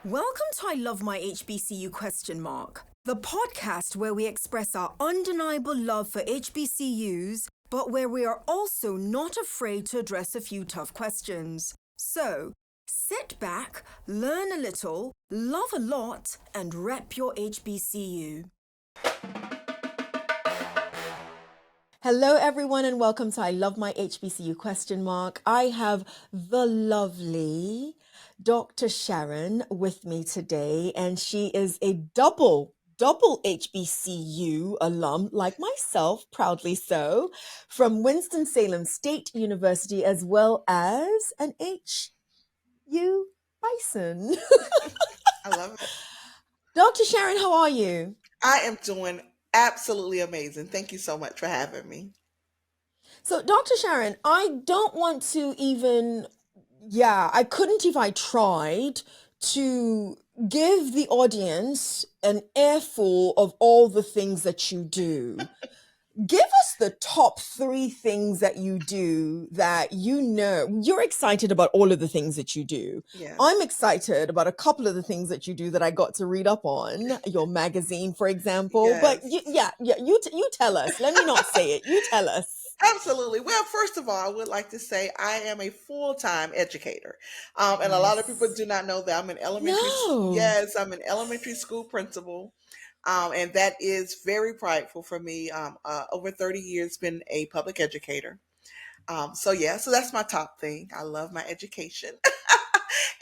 Welcome to I Love My HBCU ? The podcast where we express our undeniable love for HBCUs, but where we are also not afraid to address a few tough questions. So, sit back, learn a little, love a lot, and rep your HBCU. Hello everyone and welcome to I Love My HBCU ? I have the lovely Dr. Sharon with me today, and she is a double HBCU alum like myself, proudly so, from Winston-Salem State University, as well as an HU Bison. I love it. Dr. Sharon, how are you? I am doing absolutely amazing. Thank you so much for having me. So, Dr. Sharon, I don't want to even, I couldn't if I tried to give the audience an earful of all the things that you do. Give us the top 3 things that you do that you know. You're excited about all of the things that you do. Yes. I'm excited about a couple of the things that you do that I got to read up on, your magazine, for example. Yes. But you tell us. Let me not say it. You tell us. Absolutely. Well, first of all, I would like to say I am a full-time educator. And a lot of people do not know that I'm an elementary. No. Yes, I'm an elementary school principal. And that is very prideful for me. Over 30 years been a public educator. So that's my top thing. I love my education.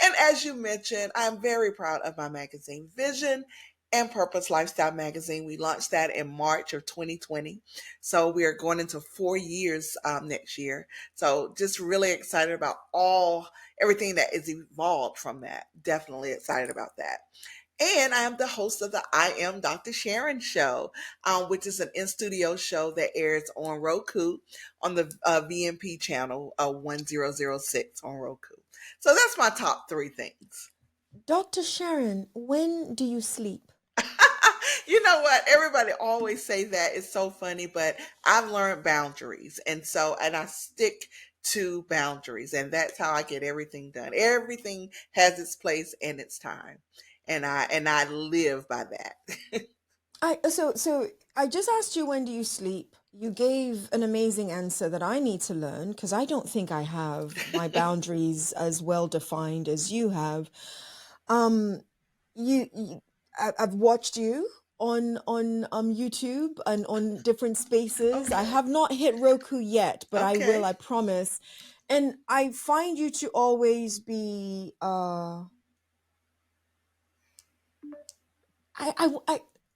And as you mentioned, I'm very proud of my magazine, Vision and Purpose Lifestyle Magazine. We launched that in March of 2020. So we are going into 4 years next year. So just really excited about everything that is evolved from that. Definitely excited about that. And I am the host of the I Am Dr. Sharon show, which is an in-studio show that airs on Roku on the VMP channel 1006 on Roku. So that's my top 3 things. Dr. Sharon, when do you sleep? You know what? Everybody always say that. It's so funny, but I've learned boundaries. And I stick to boundaries, and that's how I get everything done. Everything has its place and its time. And I live by that. So I just asked you when do you sleep? You gave an amazing answer that I need to learn because I don't think I have my boundaries as well defined as you have. I've watched you on YouTube and on different spaces. Okay. I have not hit Roku yet, but I Okay. will, I promise. And I find you to always be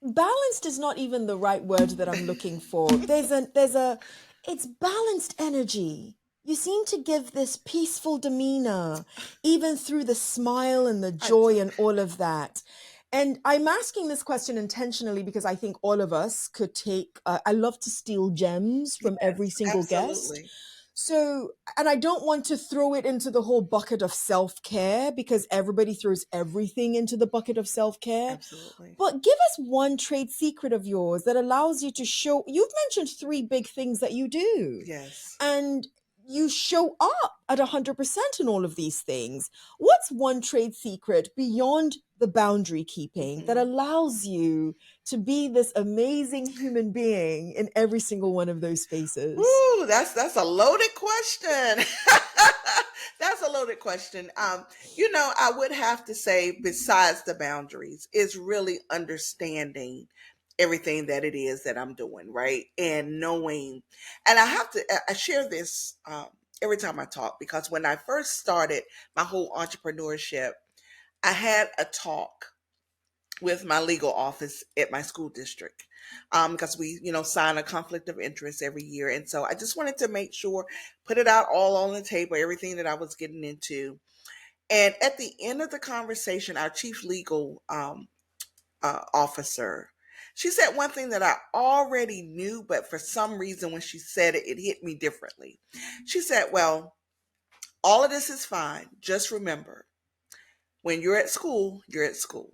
balanced is not even the right word that I'm looking for. It's balanced energy. You seem to give this peaceful demeanor, even through the smile and the joy and all of that. And I'm asking this question intentionally because I think all of us could take, I love to steal gems from every single guest. So, and I don't want to throw it into the whole bucket of self-care because everybody throws everything into the bucket of self-care. Absolutely. But give us one trade secret of yours that allows you to show, you've mentioned 3 big things that you do. Yes. And you show up at 100% in all of these things. What's one trade secret beyond the boundary keeping that allows you to be this amazing human being in every single one of those spaces? Ooh, that's a loaded question. That's a loaded question. I would have to say, besides the boundaries, is really understanding everything that it is that I'm doing, right? And knowing, and I share this every time I talk, because when I first started my whole entrepreneurship, I had a talk with my legal office at my school district, because we, sign a conflict of interest every year. And so I just wanted to make sure, put it out all on the table, everything that I was getting into. And at the end of the conversation, our chief legal officer, she said one thing that I already knew, but for some reason when she said it, it hit me differently. She said, well, all of this is fine. Just remember, when you're at school, you're at school.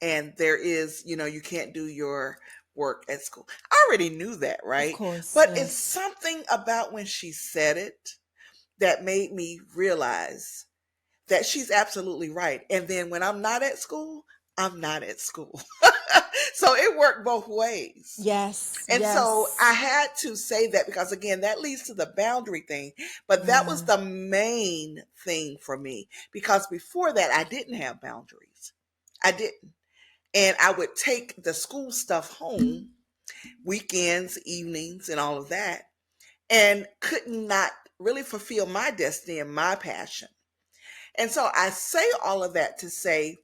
And there is, you can't do your work at school. I already knew that, right? Of course, but yes. It's something about when she said it that made me realize that she's absolutely right. And then when I'm not at school, I'm not at school. So it worked both ways. Yes. And so Yes. I had to say that because, again, that leads to the boundary thing. But that was Yeah. the main thing for me, because before that, I didn't have boundaries. I didn't. And I would take the school stuff home, weekends, evenings, and all of that, and could not really fulfill my destiny and my passion. And so I say all of that to say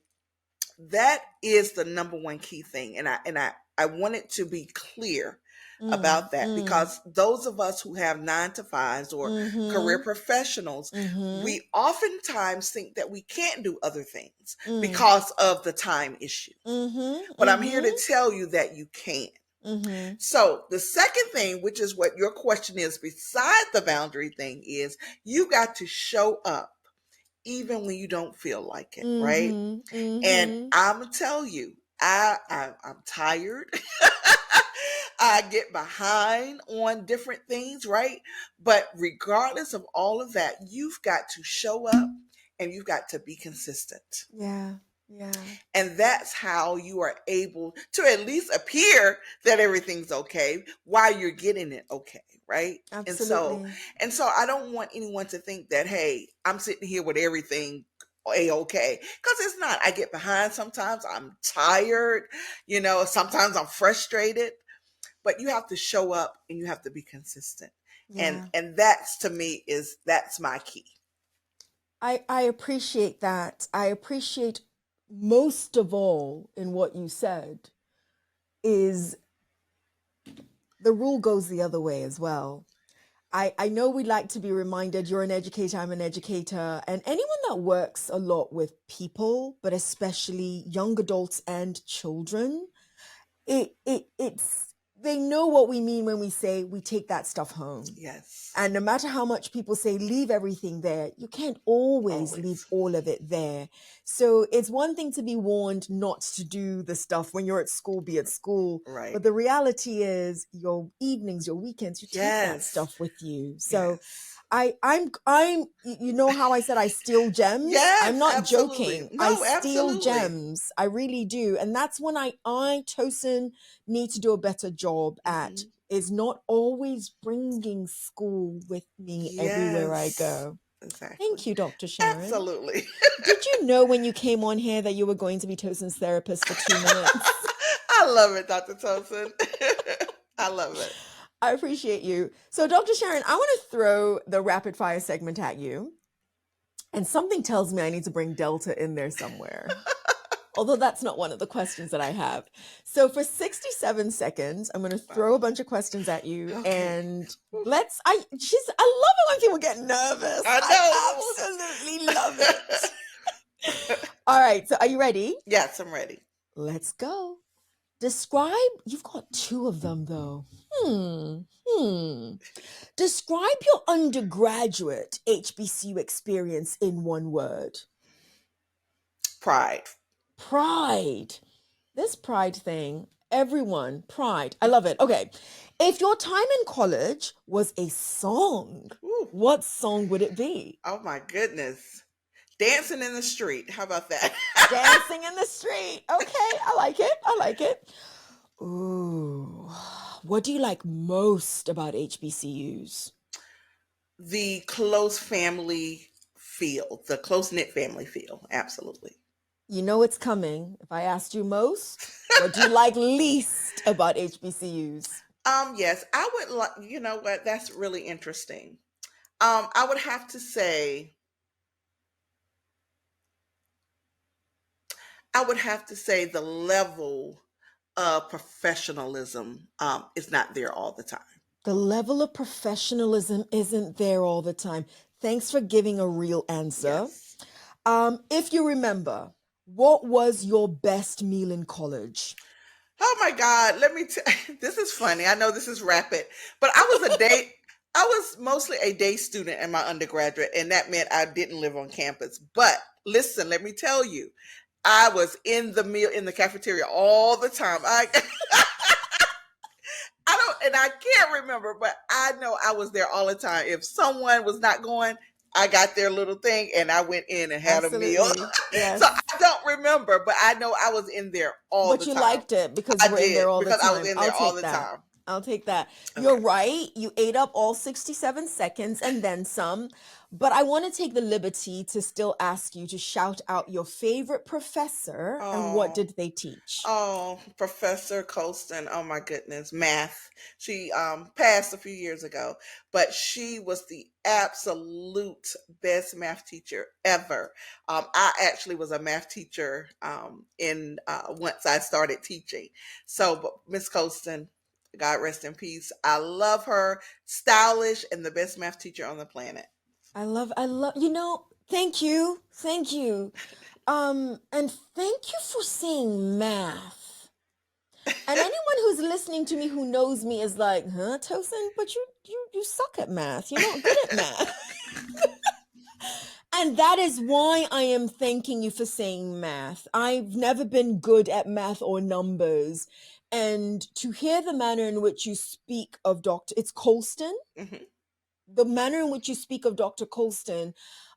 that is the number one key thing. And I want it to be clear about that, because those of us who have 9 to 5s or career Mm-hmm. professionals, Mm-hmm. we oftentimes think that we can't do other things Mm. because of the time issue. Mm-hmm. But I'm here to Mm-hmm. tell you that you can. Mm-hmm. So the second thing, which is what your question is beside the boundary thing, is you got to show up even when you don't feel like it, right? Mm-hmm. And Mm-hmm. I'm gonna tell you, I'm tired. I get behind on different things, right? But regardless of all of that, you've got to show up and you've got to be consistent. Yeah. Yeah. And that's how you are able to at least appear that everything's okay while you're getting it okay, right? And so Absolutely. and so I don't want anyone to think that, hey, I'm sitting here with everything a-okay, because it's not. I get behind sometimes. I'm tired, sometimes I'm frustrated, but you have to show up and you have to be consistent. And Yeah. and that's, to me, that's my key. I appreciate that. I appreciate most of all in what you said is the rule goes the other way as well. I know we like to be reminded you're an educator, I'm an educator, and anyone that works a lot with people, but especially young adults and children, it's they know what we mean when we say we take that stuff home. Yes. And no matter how much people say leave everything there, you can't always leave all of it there. So it's one thing to be warned not to do the stuff when you're at school, be at school. Right. But the reality is your evenings, your weekends, you take that Yes. stuff with you. So Yes. I'm you know how I said I steal gems? Yes, I'm not absolutely. joking. No, I steal absolutely. gems. I really do. And that's when I Tosin need to do a better job at is not always bringing school with me everywhere I go. Exactly. Thank you, Dr. Sharon. Absolutely. Did you know when you came on here that you were going to be Tosin's therapist for 2 minutes? I love it, Dr. Tosin. I love it. I appreciate you. So, Dr. Sharon, I want to throw the rapid fire segment at you. And something tells me I need to bring Delta in there somewhere. Although that's not one of the questions that I have. So for 67 seconds, I'm going to throw a bunch of questions at you. Okay. And I love it when people get nervous. I absolutely love it. All right. So are you ready? Yes, I'm ready. Let's go. You've got 2 of them though. Describe your undergraduate HBCU experience in 1 word. Pride. Pride. This pride thing, everyone, pride. I love it. Okay. If your time in college was a song, what song would it be? Oh my goodness. Dancing in the Street. How about that? Dancing in the Street. Okay. I like it. I like it. Ooh. What do you like most about HBCUs? The close family feel, the close-knit family feel. Absolutely. You know it's coming. If I asked you most, what do you like least about HBCUs? Yes, I would like, you know what, that's really interesting. I would have to say the level of professionalism is not there all the time. The level of professionalism isn't there all the time. Thanks for giving a real answer. Yes. If you remember, what was your best meal in college? Oh my God, let me this is funny. I know this is rapid, but I was mostly a day student in my undergraduate, and that meant I didn't live on campus. But listen, let me tell you, I was in the cafeteria all the time. I can't remember, but I know I was there all the time. If someone was not going, I got their little thing and I went in and had a meal. Absolutely. So Yes. I don't remember, but I know I was in there all But the you time. liked it because I you were in did there all the because I was time. in I'll there all take the that. time. I'll take that. You're Okay. right. You ate up all 67 seconds and then some. But I want to take the liberty to still ask you to shout out your favorite professor and what Oh, did they teach? oh, Professor Colston. Oh my goodness, math. She passed a few years ago, but she was the absolute best math teacher ever. I actually was a math teacher in once I started teaching. So, but Miss Colston, God rest in peace. I love her. Stylish and the best math teacher on the planet. Thank you. Thank you. And thank you for saying math. And anyone who's listening to me who knows me is like, huh, Tosin, but you suck at math. You're not good at math. And that is why I am thanking you for saying math. I've never been good at math or numbers. And to hear the manner in which you speak of it's Colston, Mhm. the manner in which you speak of Dr. Colston,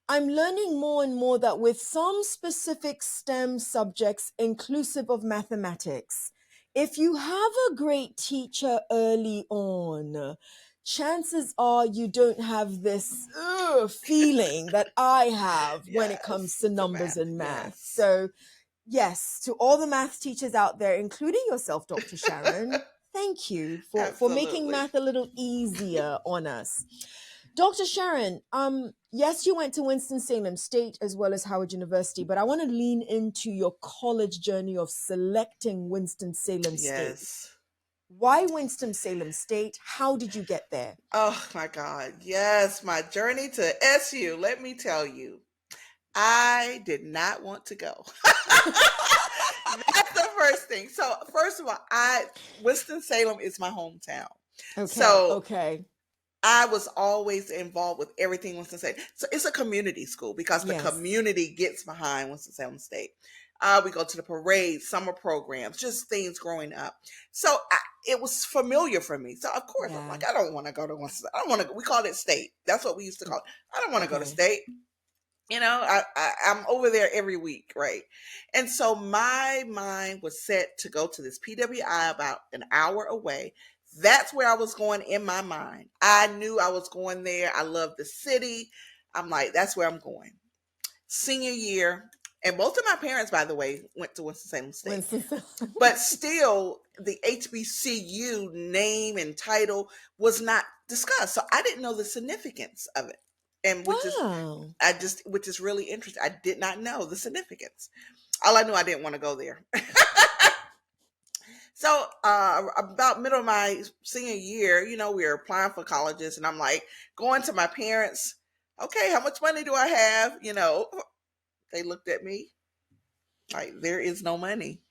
I'm learning more and more that with some specific STEM subjects, inclusive of mathematics, if you have a great teacher early on, chances are you don't have this feeling that I have when it comes Yes, to to numbers math. and math. Yes, So, yes, to all the math teachers out there, including yourself, Dr. Sharon, thank you for making absolutely. math a little easier on us. Dr. Sharon, yes, you went to Winston-Salem State as well as Howard University, but I want to lean into your college journey of selecting Winston-Salem State. Yes. Why Winston-Salem State? How did you get there? Oh my God. Yes, my journey to SU. Let me tell you, I did not want to go. That's the first thing. So, first of all, I Winston-Salem is my hometown. Okay, So, okay. I was always involved with everything Winston-Salem. So it's a community school because the Yes. community gets behind Winston-Salem State. We go to the parades, summer programs, just things growing up. So it was familiar for me. So of course I'm Yeah. like, I don't want to go to Winston. I don't want to. We called it state. That's what we used to call it. I don't want to go to Okay. state. I'm over there every week, right? And so my mind was set to go to this PWI about an hour away. That's where I was going in my mind. I knew I was going there. I love the city. I'm like, that's where I'm going. Senior year, and both of my parents, by the way, went to Winston-Salem State. Winston-Salem. But still, the HBCU name and title was not discussed. So I didn't know the significance of it. And Wow. which is really interesting. I did not know the significance. All I knew, I didn't want to go there. So about middle of my senior year, we were applying for colleges, and I'm like going to my parents. Okay, how much money do I have? They looked at me like there is no money.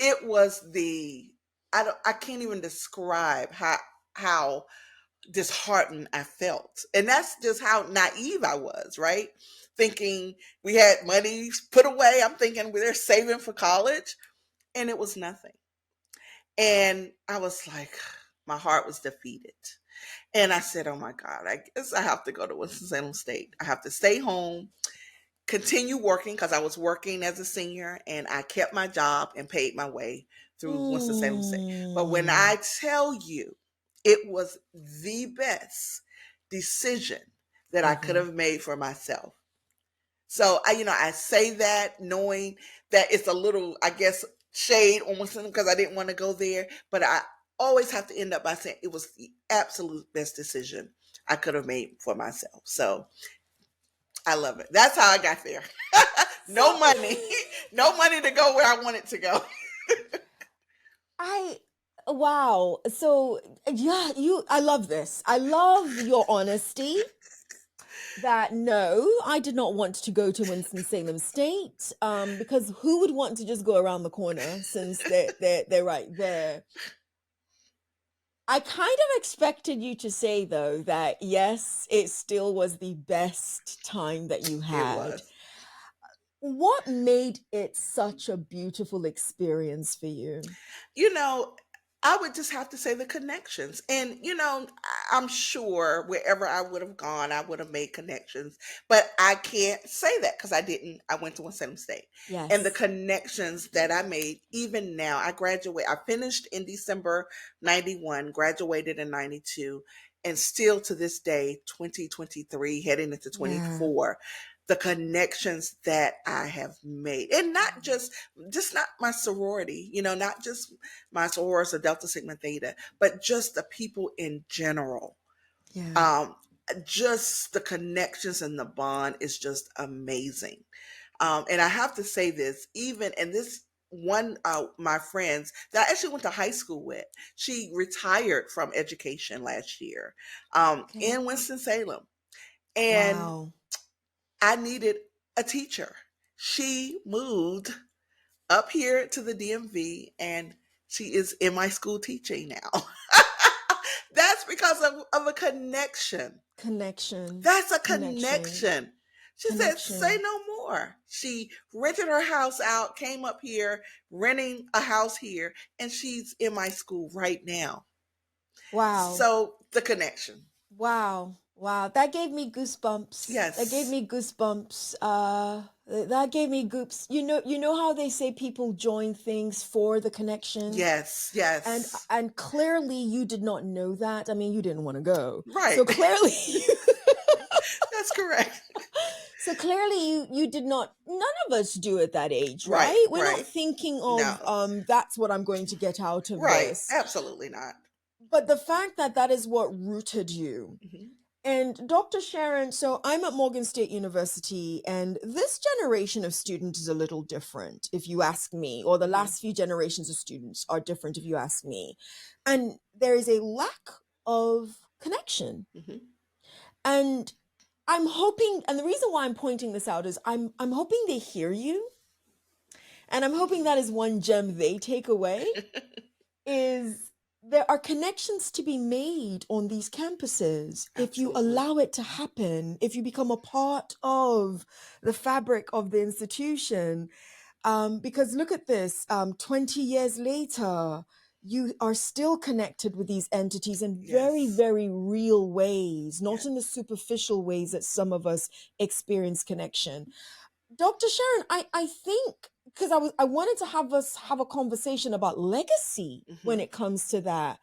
It was I can't even describe how disheartened I felt. And that's just how naive I was, right? Thinking we had money put away. I'm thinking they're saving for college. And it was nothing. And I was like, my heart was defeated. And I said, oh my God, I guess I have to go to Winston-Salem State. I have to stay home, continue working because I was working as a senior and I kept my job and paid my way through Winston-Salem State. But when Mm. I tell you, it was the best decision that I could have made for myself. So I say that knowing that it's a little, I guess, shade on Winston because I didn't want to go there, but I always have to end up by saying it was the absolute best decision I could have made for myself. So I love it. That's how I got there. No So money, no money to go where I wanted to go. I wow. So yeah, I love this. I love your honesty that no, I did not want to go to Winston-Salem State because who would want to just go around the corner since they're right there. I kind of expected you to say though that yes, it still was the best time that you It had. was. What made it such a beautiful experience for you? You know, I would just have to say the connections. And, I'm sure wherever I would have gone, I would have made connections. But I can't say that because I didn't. I went to Winston-Salem State. And the Yes. connections that I made, even now, I finished in December 91, graduated in 92, and still to this day, 2023, heading into Yeah. 24, the connections that I have made, and not just not my sorority, not just my sorors or Delta Sigma Theta, but just the people in general. Yeah. Um, just the connections and the bond is just amazing. And I have to say this, even and this one, my friends that I actually went to high school with, she retired from education last year, Okay. in Winston Salem, and Wow. I needed a teacher. She moved up here to the DMV, and she is in my school teaching now. That's because of a connection. Connection. That's a Connection. connection. She said, say Connection. no more. She rented her house out, came up here, renting a house here, and she's in my school right now. Wow. So the connection. Wow. Wow. That gave me goosebumps. That gave Yes. me goosebumps. That gave me goops. You know how they say people join things for the connection? Yes. And Yes. and clearly you did not know that. I mean, you didn't want to go. Right. So clearly That's correct. so clearly you did not, none of us do at that age, Right. right? We're not Right. thinking of No. that's what I'm going to get out of Right. this. Absolutely not. But the fact that that is what rooted you. Hmm. And Dr. Sharon, so I'm at Morgan State University, and this generation of student is a little different, if you ask me, or the Hmm. last few generations of students are different, if you ask me. And there is a lack of connection. Hmm. And I'm hoping, and the reason why I'm pointing this out is I'm hoping they hear you, and I'm hoping that is one gem they take away, is there are connections to be made on these campuses if you Absolutely. allow it to happen, if you become a part of the fabric of the institution. Because look at this, 20 years later, you are still connected with these entities in very, Yes. very real ways, not Yes. in the superficial ways that some of us experience connection. Dr. Sharon, I think because I wanted to have us have a conversation about legacy when Hmm. it comes to that.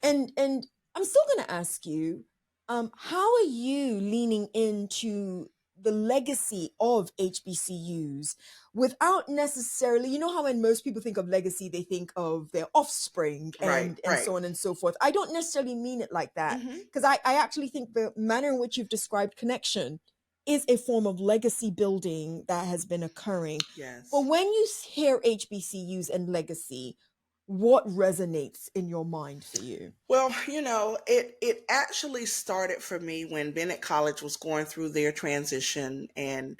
And I'm still gonna ask you, how are you leaning into the legacy of HBCUs without necessarily, you know how when most people think of legacy, they think of their offspring Right. and Right. so on and so forth. I don't necessarily mean it like that. Hmm. Because I actually think the manner in which you've described connection is a form of legacy building that has been occurring. But Yes. when you hear HBCUs and legacy, what resonates in your mind for you? Well, it actually started for me when Bennett College was going through their transition, and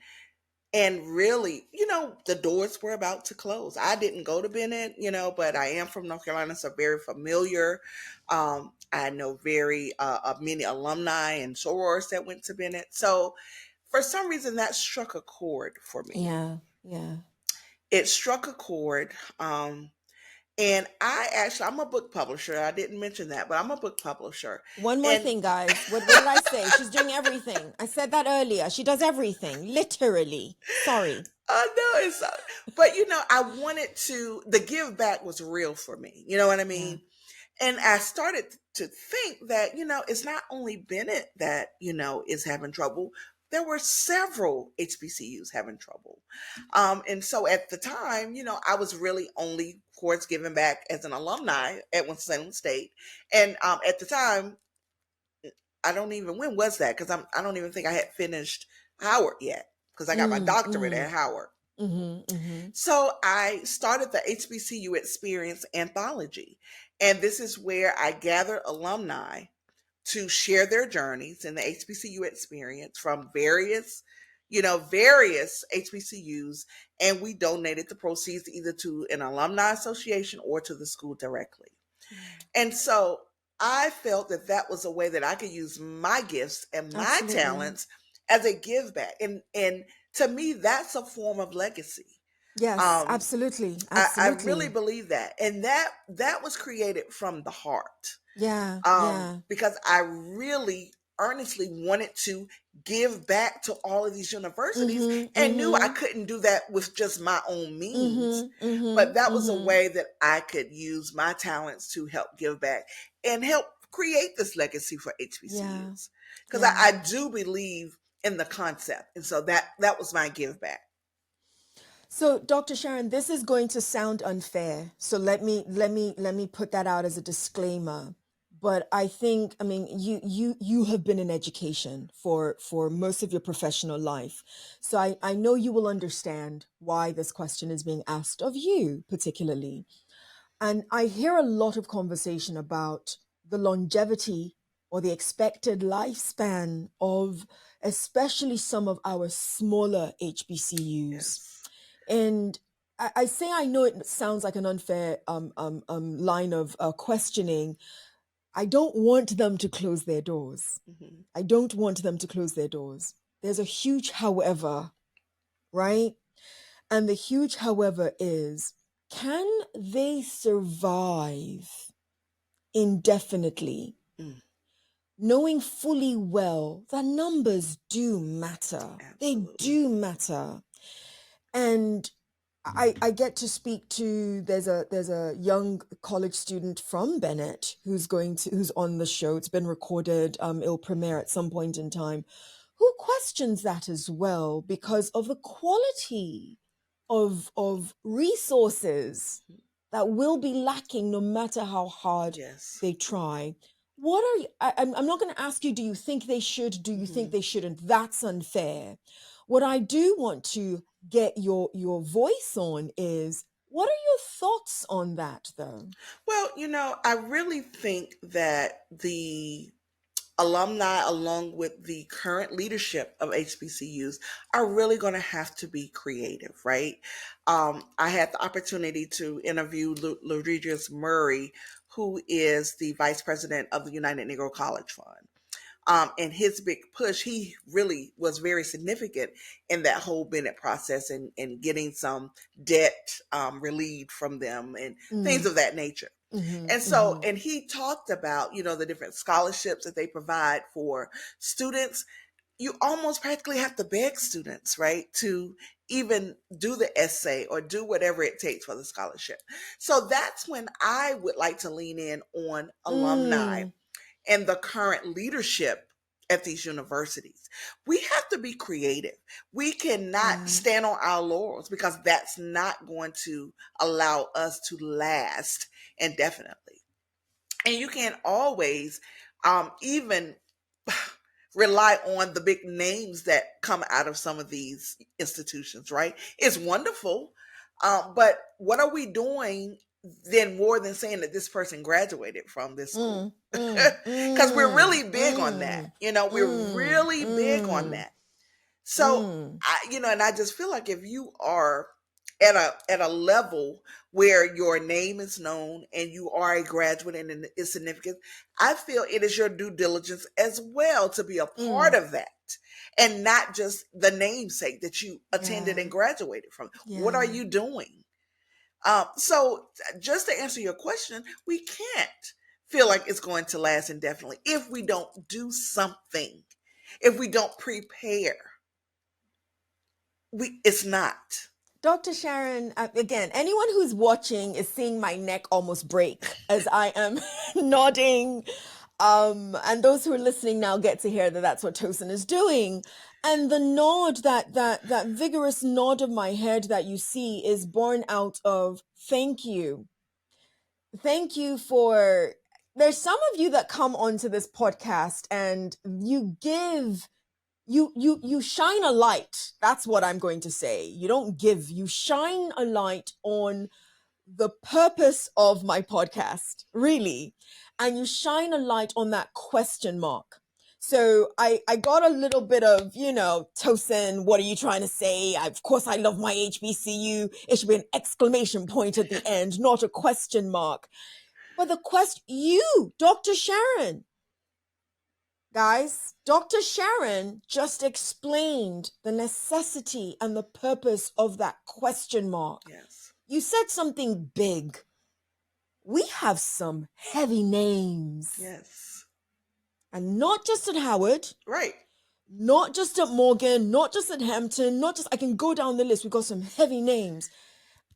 really, the doors were about to close. I didn't go to Bennett, but I am from North Carolina, so very familiar. I know very many alumni and sorors that went to Bennett. So for some reason, that struck a chord for me. Yeah, yeah. It struck a chord. And I'm a book publisher. I didn't mention that, but I'm a book publisher. One more And thing, guys. What did I say? She's doing everything. I said that earlier. She does everything, literally. Sorry. no, but I wanted the give back was real for me. You know what I Yeah. mean? And I started to think that, it's not only Bennett that, is having trouble. There were several HBCUs having trouble. And so at the time, I was really only, of course, giving back as an alumni at Winston-Salem State. And at the time, I don't even, when was that? Because I don't even think I had finished Howard yet, because I got my Mm, doctorate mm, at Howard. mm-hmm. So I started the HBCU Experience Anthology. And this is where I gathered alumni to share their journeys in the HBCU experience from various HBCUs. And we donated the proceeds either to an alumni association or to the school directly. Mm. And so I felt that that was a way that I could use my gifts and my Absolutely. talents as a give back. And to me, that's a form of legacy. Yes, absolutely. I really Absolutely. believe that, and that was created from the heart, Yeah, yeah. because I really earnestly wanted to give back to all of these universities, Mm-hmm. and knew I Mm-hmm. couldn't do that with just my own means. Mm-hmm. Mm-hmm. But that was a Mm-hmm. way that I could use my talents to help give back and help create this legacy for Yeah. HBCUs. Because Yeah. I do believe in the concept, and so that was my give back. So, Dr. Sharon, this is going to sound unfair. So let me put that out as a disclaimer. But I think, I mean, you have been in education for most of your professional life. So I know you will understand why this question is being asked of you particularly. And I hear a lot of conversation about the longevity or the expected lifespan of especially some of our smaller HBCUs. Yes. And I say I know it sounds like an unfair line of questioning. I don't want them to close their doors. Hmm. I don't want them to close their doors. There's a huge however, right? And the huge however is, can they survive indefinitely, Mm, knowing fully well that numbers do matter? They absolutely. do matter. And I get to speak to there's a young college student from Bennett who's on the show. It's been recorded. It'll premiere at some point in time. Who questions that as well because of the quality of resources that will be lacking no matter how hard Yes. they try. What are you? I'm not going to ask you. Do you think they should? Do you think Hmm. they shouldn't? That's unfair. What I do want to get your voice on is, what are your thoughts on that though? Well, I really think that the alumni, along with the current leadership of HBCUs, are really going to have to be creative, right? I had the opportunity to interview Ludrigus Murray, who is the vice president of the United Negro College Fund. And his big push, he really was very significant in that whole Bennett process, and getting some debt relieved from them and things Mm, of that nature. mm-hmm, And so, mm-hmm. and he talked about, the different scholarships that they provide for students. You almost practically have to beg students, right, to even do the essay or do whatever it takes for the scholarship. So that's when I would like to lean in on alumni Mm, and the current leadership at these universities. We have to be creative. We cannot yeah. stand on our laurels, because that's not going to allow us to last indefinitely. And you can't always even rely on the big names that come out of some of these institutions, right? It's wonderful. But what are we doing then, more than saying that this person graduated from this school? Mm, mm, Because we're mm, really big on that. mm, We're mm, really big on mm, that. So mm. and I just feel like if you are at a level where your name is known and you are a graduate and it is significant, I feel it is your due diligence as well to be a part Mm. of that, and not just the namesake that you attended Yeah, and graduated from. What are yeah. you doing? So just to answer your question, we can't feel like it's going to last indefinitely if we don't do something, if we don't prepare. It's not. Dr. Sharon, again, anyone who's watching is seeing my neck almost break as I am nodding. And those who are listening now get to hear that that's what Tosin is doing. And the nod, that vigorous nod of my head that you see, is born out of thank you. Thank you for. There's some of you that come onto this podcast and you shine a light. That's what I'm going to say. You don't give, you shine a light on the purpose of my podcast, really. And you shine a light on that question mark. So I got a little bit of, Tosin, what are you trying to say? Of course, I love my HBCU. It should be an exclamation point at the end, not a question mark. But the question, you, Dr. Sharon, Guys, Dr. Sharon just explained the necessity and the purpose of that question mark. Yes. You said something big. We have some heavy names. Yes. And not just at Howard. Right. Not just at Morgan, not just at Hampton, not just, I can go down the list. We've got some heavy names.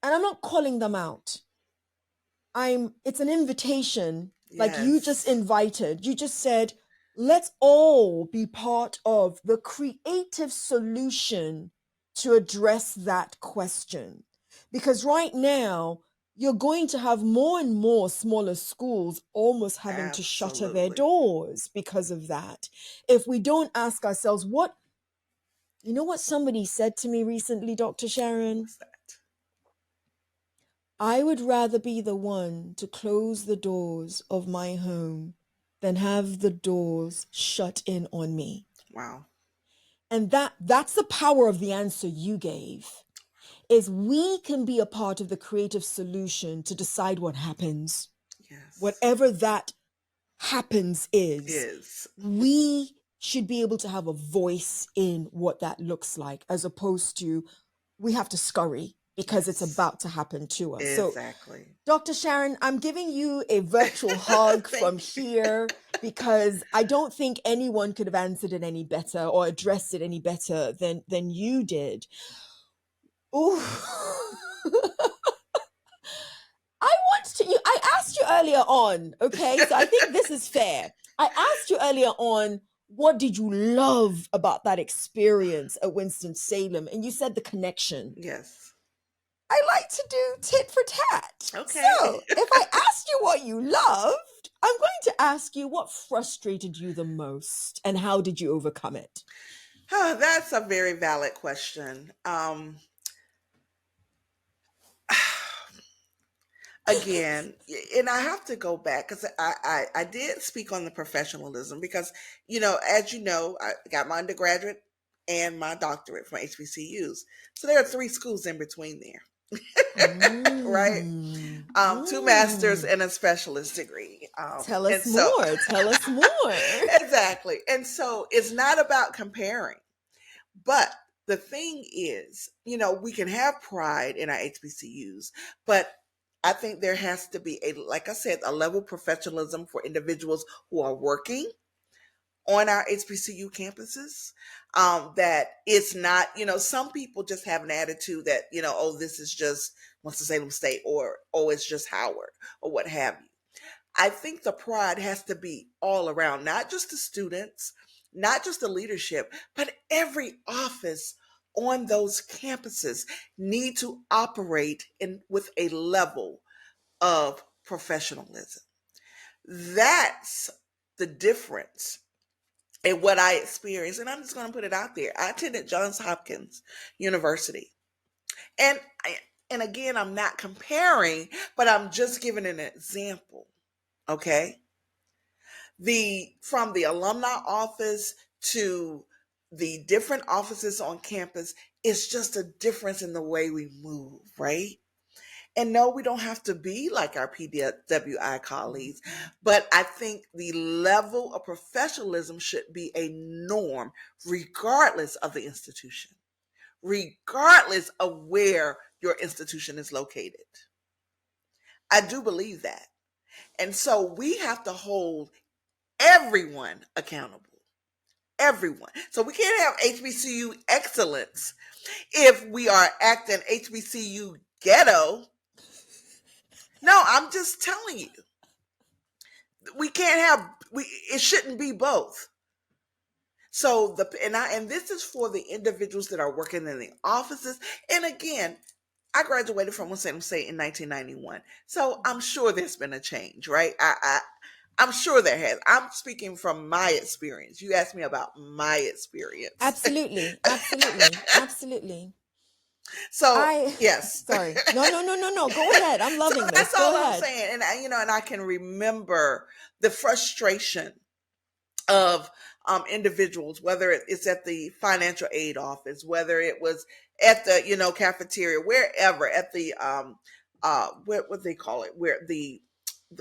And I'm not calling them out. It's an invitation, like you just invited. You just said, let's all be part of the creative solution to address that question. Because right now, you're going to have more and more smaller schools almost having to shutter their doors because of that. If we don't ask ourselves, you know what somebody said to me recently, Dr. Sharon? What's that? I would rather be the one to close the doors of my home than have the doors shut in on me. Wow. And that's the power of the answer you gave. Is we can be a part of the creative solution to decide what happens. Yes. Whatever that happens is. We should be able to have a voice in what that looks like, as opposed to we have to scurry because it's about to happen to us. Exactly. So, Dr. Sharon, I'm giving you a virtual hug from here because I don't think anyone could have answered it any better or addressed it any better than you did. Ooh. I asked you earlier on, okay? So I think this is fair. I asked you earlier on, what did you love about that experience at Winston-Salem? And you said the connection. Yes. I like to do tit for tat. Okay. So if I asked you what you loved, I'm going to ask you what frustrated you the most and how did you overcome it? That's a very valid question. Again, and I have to go back because I did speak on the professionalism because, as you know, I got my undergraduate and my doctorate from HBCUs. So there are 3 schools in between there. Right? 2 masters and a specialist degree. Tell us more. Tell us more. Exactly. And so it's not about comparing. But the thing is, we can have pride in our HBCUs, but I think there has to be like I said, a level of professionalism for individuals who are working on our HBCU campuses. That it's not, some people just have an attitude that, oh, this is just Winston-Salem State, or, oh, it's just Howard, or what have you. I think the pride has to be all around, not just the students, not just the leadership, but every office on those campuses need to operate with a level of professionalism. That's the difference in what I experienced. And I'm just going to put it out there. I attended Johns Hopkins University. And again, I'm not comparing, but I'm just giving an example. Okay? From the alumni office to the different offices on campus, it's just a difference in the way we move, right? And no, we don't have to be like our PWI colleagues, but I think the level of professionalism should be a norm, regardless of the institution, regardless of where your institution is located. I do believe that. And so we have to hold everyone accountable. Everyone. So we can't have HBCU excellence if we are acting HBCU ghetto. No, I'm just telling you. We can't have it shouldn't be both. So and this is for the individuals that are working in the offices. And again, I graduated from Winston-Salem State in 1991. So I'm sure there's been a change, right? I'm sure there has. I'm speaking from my experience. You asked me about my experience. Absolutely. Absolutely. Absolutely. So yes. Sorry. No. Go ahead. I'm loving this. That's all I'm saying. And and I can remember the frustration of individuals, whether it's at the financial aid office, whether it was at the cafeteria, wherever, at the what they call it, where the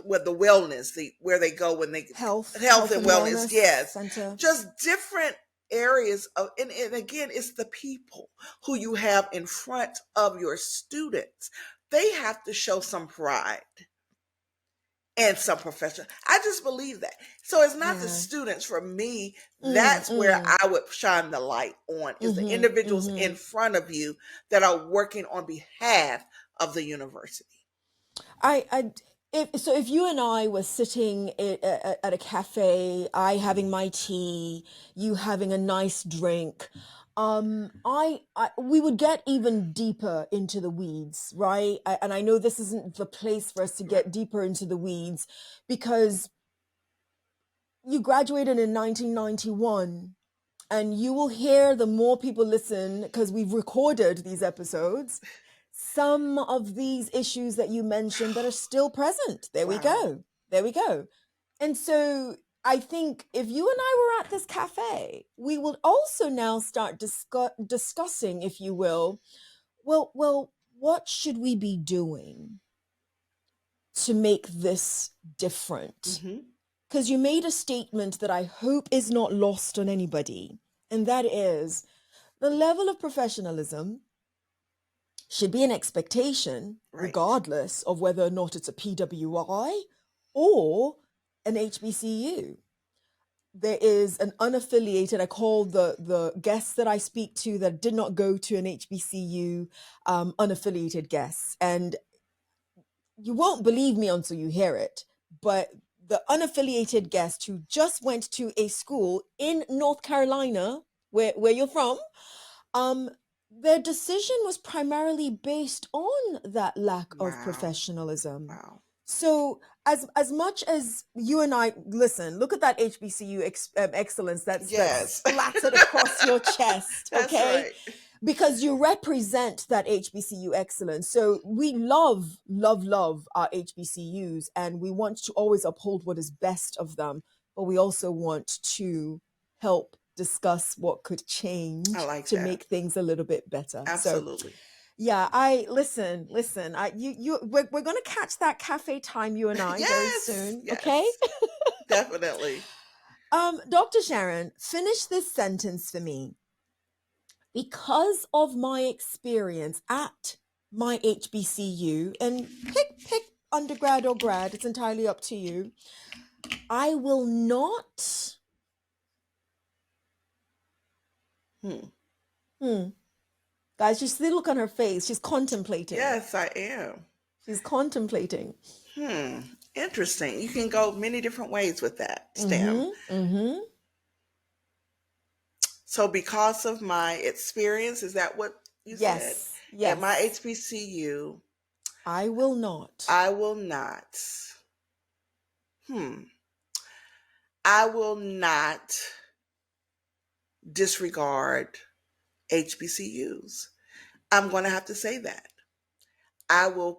with the wellness, where they go when they Health and wellness, yes, center. just different areas of, and again, it's the people who you have in front of your students. They have to show some pride and some professional. I just believe that. So it's not the students. For me, that's where I would shine the light on, is the individuals in front of you that are working on behalf of the university. If you and I were sitting at a cafe, I having my tea, you having a nice drink, we would get even deeper into the weeds, right? And I know this isn't the place for us to get deeper into the weeds, because you graduated in 1991. And you will hear, the more people listen, because we've recorded these episodes, some of these issues that you mentioned that are still present. There we go. There we go. And so I think if you and I were at this cafe, we will also now start discussing, if you will, well, what should we be doing to make this different? Because you made a statement that I hope is not lost on anybody. And that is, the level of professionalism should be an expectation, regardless of whether or not it's a PWI or an HBCU. There is an unaffiliated, I call the guests that I speak to that did not go to an HBCU, unaffiliated guests. And you won't believe me until you hear it, but the unaffiliated guest who just went to a school in North Carolina, where you're from, their decision was primarily based on that lack of professionalism. So as much as you and I, listen, look at that HBCU excellence that's splattered across your chest, okay? Right. Because you represent that HBCU excellence. So we love our HBCUs, and we want to always uphold what is best of them, but we also want to help discuss what could change to make things a little bit better. Absolutely. So, yeah, listen. We're going to catch that cafe time, you and I, very soon. Yes, okay? Definitely. Dr. Sharon, finish this sentence for me. Because of my experience at my HBCU, and pick undergrad or grad, it's entirely up to you, I will not. Guys, just see the look on her face. She's contemplating. Yes, I am. She's contemplating. Interesting. You can go many different ways with that, Stam. So because of my experience, is that what you said? Yes. At my HBCU, I will not. I will not. I will not disregard HBCUs. I'm going to have to say that. I will,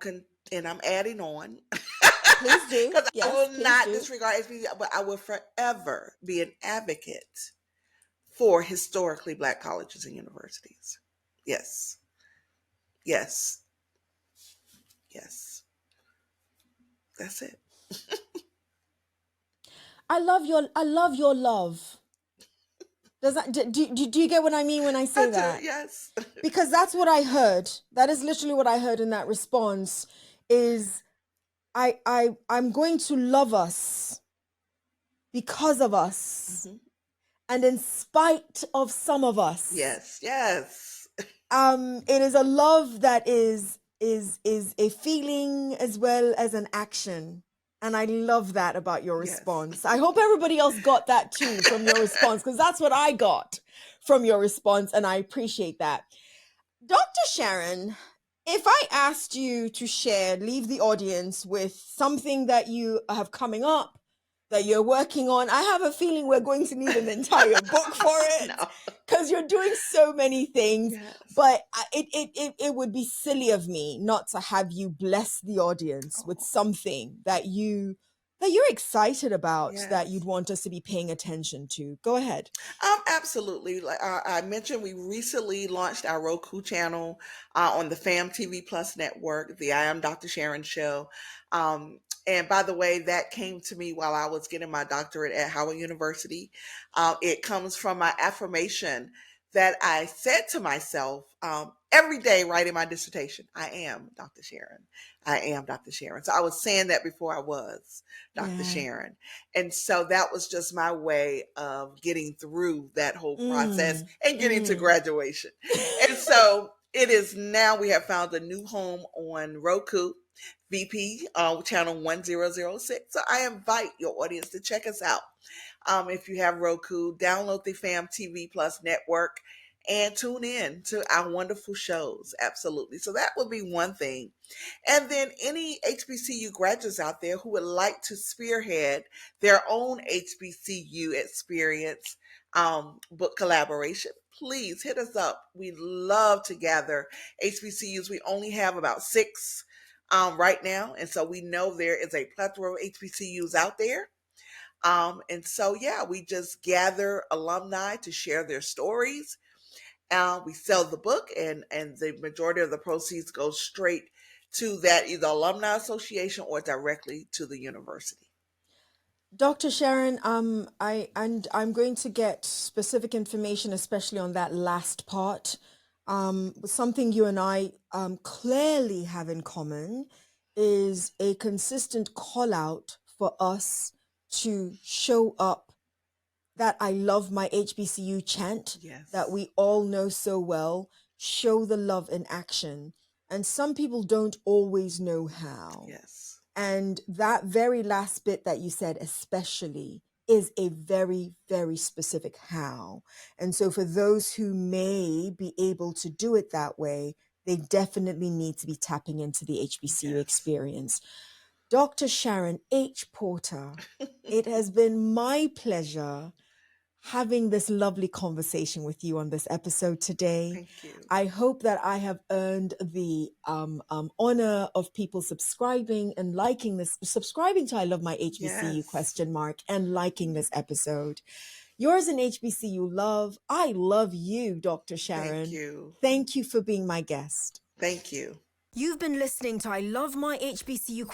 and I'm adding on. Please do. Because yes, I will not do. disregard HBCUs, but I will forever be an advocate for historically Black colleges and universities. Yes. Yes. Yes. That's it. I love your love. Does that do you get what I mean when I say that? Yes. Because that's what I heard. That is literally what I heard in that response. Is I'm going to love us because of us, and in spite of some of us. Yes. It is a love that is a feeling as well as an action. And I love that about your response. I hope everybody else got that too from your response, because that's what I got from your response, and I appreciate that. Dr. Sharon, if I asked you to leave the audience with something that you have coming up, that you're working on, I have a feeling we're going to need an entire book for it, because you're doing so many things. But it would be silly of me not to have you bless the audience with something that you're excited about, that you'd want us to be paying attention to. Go ahead. Absolutely. Like I mentioned, we recently launched our Roku channel on the Fam TV Plus network, the I Am Dr. Sharon show. And by the way, that came to me while I was getting my doctorate at Howard University. It comes from my affirmation that I said to myself every day writing my dissertation. I am Dr. Sharon. I am Dr. Sharon. So I was saying that before I was Dr. Yeah. Sharon. And so that was just my way of getting through that whole process and getting to graduation. And so it is now we have found a new home on Roku, VP channel 1006. So I invite your audience to check us out. If you have Roku, download the Fam TV Plus network and tune in to our wonderful shows. Absolutely. So that would be one thing. And then any HBCU graduates out there who would like to spearhead their own HBCU experience book collaboration, please hit us up. We love to gather HBCUs. We only have about 6 right now. And so we know there is a plethora of HBCUs out there. And so, yeah, we just gather alumni to share their stories. We sell the book, and the majority of the proceeds go straight to that either alumni association or directly to the university. Dr. Sharon, I'm going to get specific information, especially on that last part. Something you and I clearly have in common is a consistent call out for us to show up that I love my HBCU chant Yes. that we all know so well, show the love in action. And some people don't always know how. Yes. And that very last bit that you said, especially, is a very, very specific how. And so for those who may be able to do it that way, they definitely need to be tapping into the HBCU Yes. experience. Dr. Sharon H. Porter, it has been my pleasure having this lovely conversation with you on this episode today. Thank you. I hope that I have earned the honor of people subscribing and liking this, subscribing to I Love My HBCU Yes. and liking this episode. Yours in HBCU love. I love you, Dr. Sharon. Thank you. Thank you for being my guest. Thank you. You've been listening to I Love My HBCU ?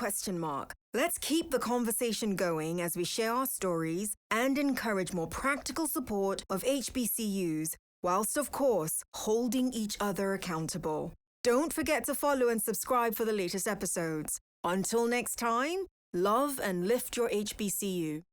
Let's keep the conversation going as we share our stories and encourage more practical support of HBCUs, whilst, of course, holding each other accountable. Don't forget to follow and subscribe for the latest episodes. Until next time, love and lift your HBCU.